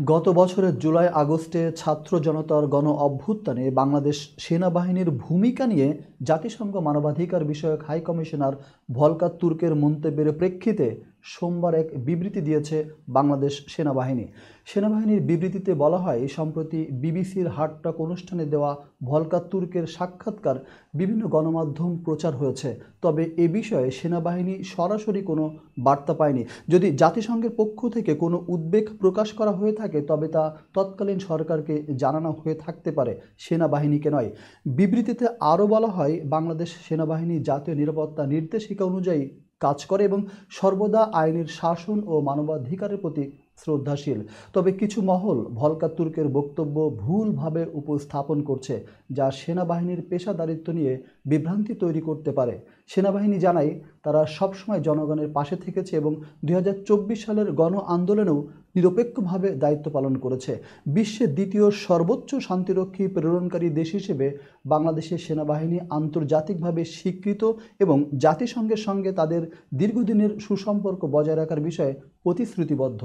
গত বছরের জুলাই আগস্টে ছাত্র জনতার গণ অভ্যুত্থানে বাংলাদেশ সেনাবাহিনীর ভূমিকা নিয়ে জাতিসংঘ মানবাধিকার বিষয়ক হাই কমিশনার ভলকার তুর্কের মন্তব্যের প্রেক্ষিতে সোমবার এক বিবৃতি দিয়েছে বাংলাদেশ সেনাবাহিনী। সেনাবাহিনীর বিবৃতিতে বলা হয়, সম্প্রতি বিবিসির হার্ট টক অনুষ্ঠানে দেওয়া ভলকার তুর্কের সাক্ষাৎকার বিভিন্ন গণমাধ্যম প্রচার হয়েছে, তবে এ বিষয়ে সেনাবাহিনী সরাসরি কোনো বার্তা পায়নি। যদি জাতিসংঘের পক্ষ থেকে কোনো উদ্বেগ প্রকাশ করা হয়ে থাকে তবে তা তৎকালীন সরকারকে জানানো হয়ে থাকতে পারে, সেনাবাহিনীকে নয়। বিবৃতিতে আরও বলা হয়, বাংলাদেশ সেনাবাহিনী জাতীয় নিরাপত্তা নির্দেশিকা অনুযায়ী কাজ করে এবং সর্বদা আইনের শাসন ও মানবাধিকারের প্রতি শ্রদ্ধাশীল। তবে কিছু মহল ভলকার তুর্কের বক্তব্য ভুলভাবে উপস্থাপন করছে, যা সেনাবাহিনীর পেশাদারিত্ব নিয়ে বিভ্রান্তি তৈরি করতে পারে। সেনাবাহিনী জানায়, তারা সবসময় জনগণের পাশে থেকেছে এবং ২০২৪ সালের গণ আন্দোলনেও নিরপেক্ষভাবে দায়িত্ব পালন করেছে। বিশ্বের দ্বিতীয় সর্বোচ্চ শান্তিরক্ষী প্রেরণকারী দেশ হিসেবে বাংলাদেশের সেনাবাহিনী আন্তর্জাতিকভাবে স্বীকৃত এবং জাতিসংঘের সঙ্গে তাদের দীর্ঘদিনের সুসম্পর্ক বজায় রাখার বিষয়ে প্রতিশ্রুতিবদ্ধ।